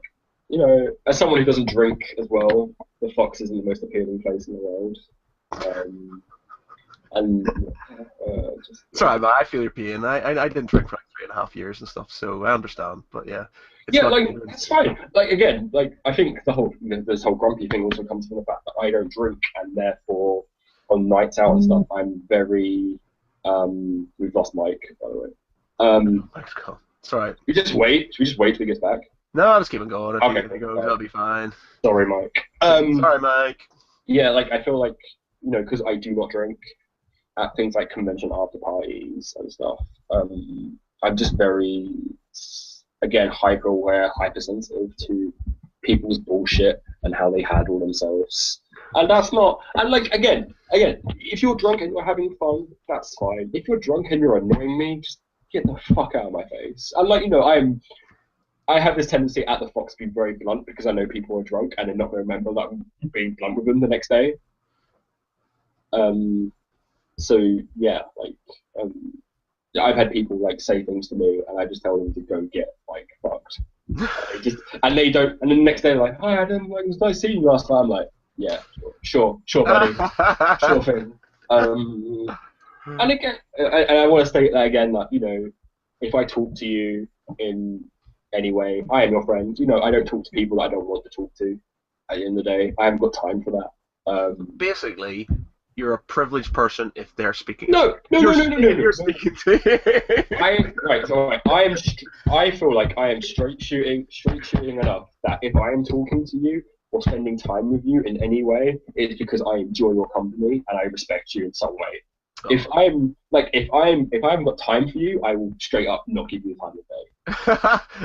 as someone who doesn't drink as well, the Fox isn't the most appealing place in the world. Sorry, man, I feel your pain. I didn't drink for like 3.5 years and stuff, so I understand. But yeah, it's fine. Like again, like I think this whole grumpy thing also comes from the fact that I don't drink, and therefore on nights out and stuff, I'm very. We've lost Mike, by the way. Mike's gone. It's alright. We just wait. Should we just wait till he gets back? No, I'll just keep him going. If he goes, right. I'll be fine. Sorry, Mike. Sorry, Mike. Yeah, like I feel like because I do not drink at things like convention after parties and stuff. I'm just very, again, hyper aware, hypersensitive to people's bullshit and how they handle themselves. And that's not. And like again, if you're drunk and you're having fun, that's fine. If you're drunk and you're annoying me, just get the fuck out of my face. And like I have this tendency at the Fox to be very blunt because I know people are drunk and they're not going to remember that I'm being blunt with them the next day. So yeah, like I've had people like say things to me and I just tell them to go get like fucked. And they don't. And then the next day they're like, "Hi Adam, like, it was nice seeing you last time." I'm like, yeah, sure, buddy, sure thing. And again, and I want to state that again, that if I talk to you in any way, I am your friend. I don't talk to people that I don't want to talk to. At the end of the day, I haven't got time for that. Basically, you're a privileged person if they're speaking. No. You're speaking to. I feel like I am straight shooting enough that if I am talking to you or spending time with you in any way, it's because I enjoy your company and I respect you in some way. Oh. If I haven't got time for you, I will straight up not give you the time of day.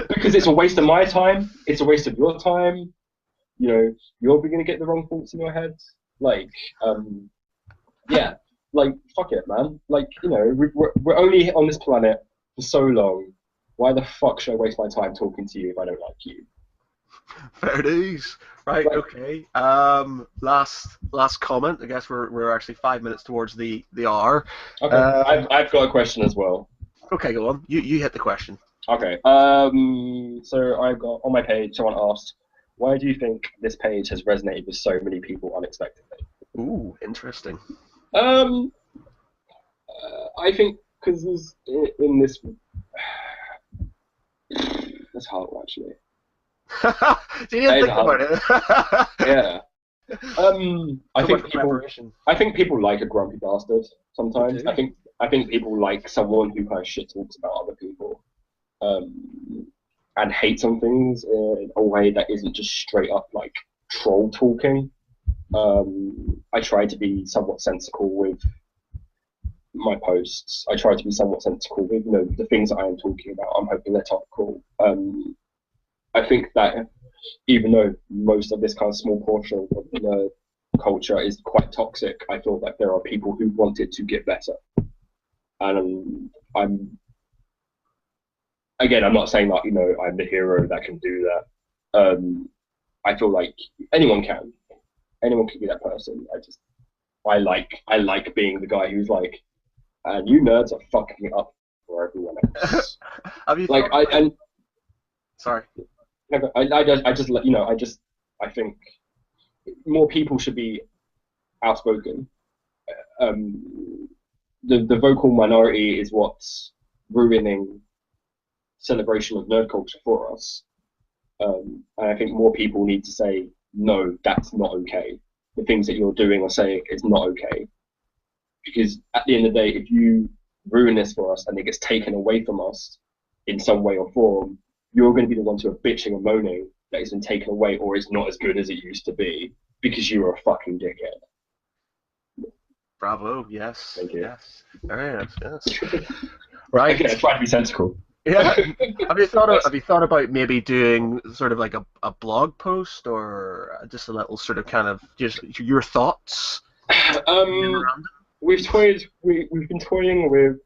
Because it's a waste of my time. It's a waste of your time. You're going to get the wrong thoughts in your head. Like, yeah, like, fuck it, man. Like, we're only on this planet for so long. Why the fuck should I waste my time talking to you if I don't like you? Fair dues. Right, okay. Last comment. I guess we're actually 5 minutes towards the hour. Okay, I've got a question as well. Okay, go on. You hit the question. Okay. So I've got on my page. Someone asked, "Why do you think this page has resonated with so many people unexpectedly?" Ooh, interesting. I think because in this, that's hard actually. So you didn't think about it. Yeah. I think people like a grumpy bastard sometimes. I think people like someone who kind of shit talks about other people, and hates on things in a way that isn't just straight up like troll talking. I try to be somewhat sensible with my posts. I try to be somewhat sensible with the things that I am talking about. I'm hoping they're topical. I think that even though most of this kind of small portion of the culture is quite toxic, I feel like there are people who want it to get better. And I'm not saying that I'm the hero that can do that. I feel like anyone can be that person. I like being the guy who's like, and you nerds are fucking it up for everyone else. Sorry. I think more people should be outspoken. The vocal minority is what's ruining celebration of nerd culture for us. And I think more people need to say, no, that's not okay. The things that you're doing or saying is not okay. Because at the end of the day, if you ruin this for us and it gets taken away from us in some way or form, you're going to be the ones who are bitching and moaning that it's been taken away or it's not as good as it used to be because you were a fucking dickhead. Bravo, yes. Thank you. Yes. Very nice, yes. Right. Again, try to be sensible. Yeah. Have you thought about maybe doing sort of like a blog post or just a little sort of kind of just your thoughts? We've been toying with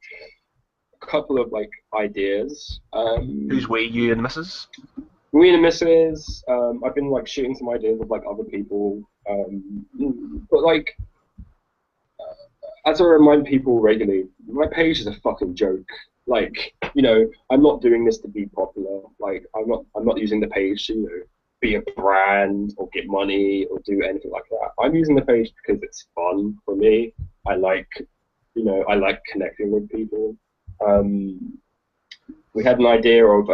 a couple of like ideas. Who's we, you and Mrs.? Me and the Mrs. I've been like shooting some ideas with like other people, but like as I remind people regularly, my page is a fucking joke. Like, you know, I'm not doing this to be popular. Like, I'm not using the page to, you know, be a brand or get money or do anything like that. I'm using the page because it's fun for me. I like connecting with people. We had an idea of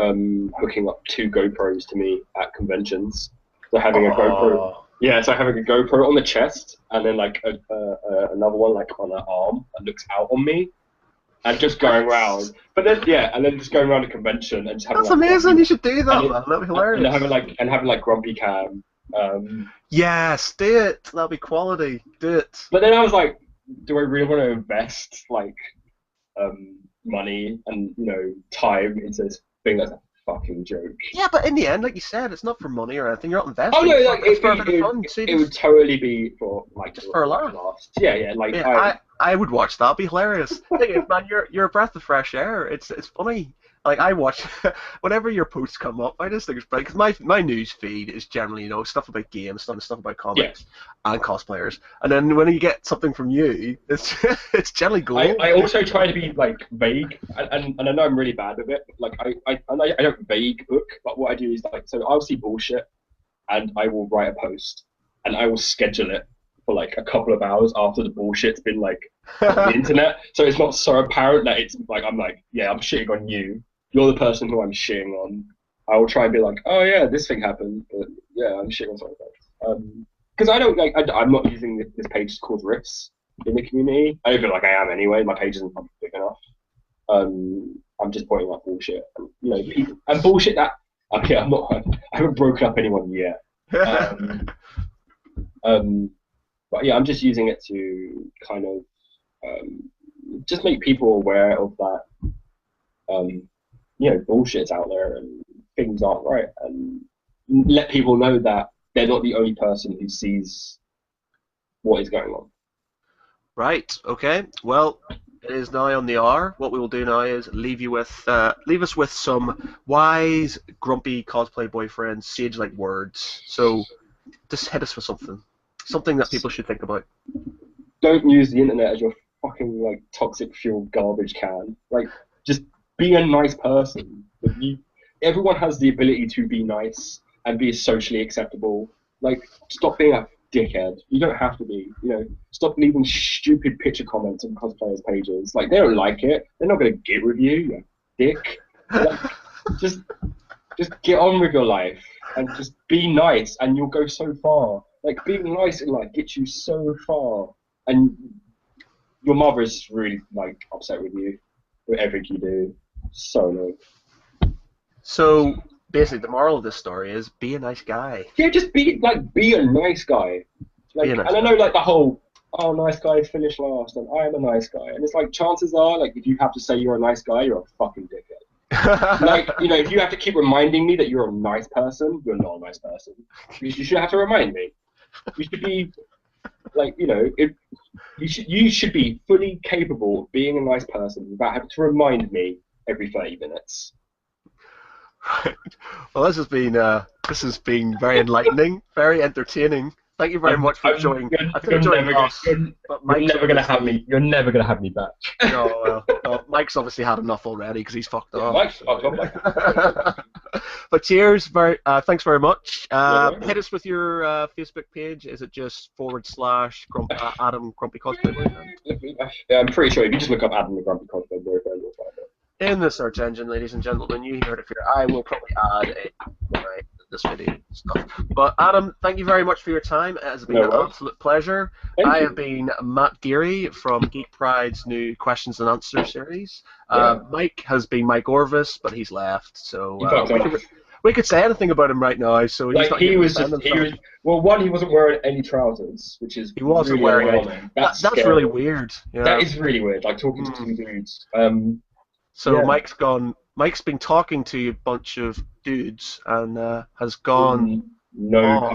hooking up 2 GoPros to me at conventions. So having a GoPro, so having a GoPro on the chest and then like another one like on an arm that looks out on me. And just going around, but then and then just going around a convention and just having. That's amazing. You should do that, man. That'd be hilarious. And having like Grumpy Cam. Yes, do it. That'll be quality. Do it. But then I was like, do I really want to invest like money and time into this thing that's a fucking joke? Yeah, but in the end, like you said, it's not for money or anything. You're not investing. Oh no, like it would totally be for like just for a laugh. Yeah, like I would watch that. It'd be hilarious. Man, you're a breath of fresh air. It's funny. Like I watch whenever your posts come up, I just think it's brilliant because my news feed is generally stuff about games, stuff about comics and cosplayers, and then when you get something from you, it's generally gold. I also try to be like vague, and I know I'm really bad with it. Like I don't vague book, but what I do is like, so I'll see bullshit, and I will write a post, and I will schedule it for like a couple of hours after the bullshit's been like on the internet, so it's not so apparent that it's like I'm shitting on you. You're the person who I'm shitting on. I will try and be like, oh yeah, this thing happened, but yeah, I'm shitting on something else. Because I don't like, I'm not using this page to cause rifts in the community. I don't feel like I am anyway. My page isn't big enough. I'm just pointing out bullshit, and, people, and bullshit that. Okay, I haven't broken up anyone yet. But yeah, I'm just using it to kind of just make people aware of that. Bullshit's out there and things aren't right, and let people know that they're not the only person who sees what is going on. Right. Okay. Well, it is now on the hour. What we will do now is leave us with some wise, grumpy cosplay boyfriend sage-like words. So, just hit us with something that people should think about. Don't use the internet as your fucking like toxic fuel garbage can. Like, just be a nice person. Everyone has the ability to be nice and be socially acceptable. Like, stop being a dickhead. You don't have to be. Stop leaving stupid picture comments on cosplayers' pages. Like, they don't like it. They're not gonna get with you, you dick. Like, just get on with your life and just be nice, and you'll go so far. Like, being nice in life gets you so far. And your mother is really like upset with you with everything you do. So annoying. So basically, the moral of this story is be a nice guy. Yeah, just be a nice guy. Like, and I know like the whole nice guys finish last, and I am a nice guy, and it's like chances are like if you have to say you're a nice guy, you're a fucking dickhead. Like if you have to keep reminding me that you're a nice person, you're not a nice person. You should have to remind me. You should be like you should be fully capable of being a nice person without having to remind me every 30 minutes. Right. Well, this has been very enlightening, very entertaining. Thank you very much for joining. You're never gonna have me. You're never gonna have me back. No, Mike's obviously had enough already because he's fucked off. Mike's fucked off. But cheers, thanks very much. Hit us with your Facebook page. Is it just / Adam Grumpy Cosplay Boyfriend? I'm pretty sure if you just look up Adam the Grumpy Cosplay Boyfriend, you'll find it. In the search engine, ladies and gentlemen, you heard it here. I will probably add this video stuff. But Adam, thank you very much for your time. It has been an absolute pleasure. I have been Matt Geary from Geek Pride's new Questions and Answers series. Mike has been Mike Orvis, but he's left. So we could say anything about him right now. So he's not he was he wasn't wearing any trousers, which is he wasn't really wearing any. That's really weird. Yeah. That is really weird. Like talking to two dudes. So Mike's been talking to a bunch of dudes and has gone no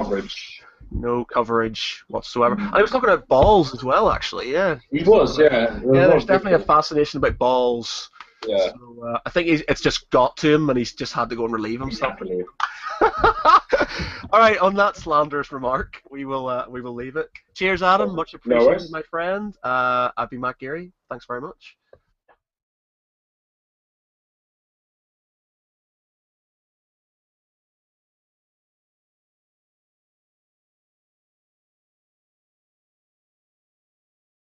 coverage whatsoever. And he was talking about balls as well, actually. Yeah. He was, yeah. Yeah, there's definitely a fascination about balls Yeah. So I think it's just got to him, and he's just had to go and relieve himself. Exactly. All right, on that slanderous remark, we will leave it. Cheers, Adam. Much appreciated, my friend. I've been Matt Geary. Thanks very much.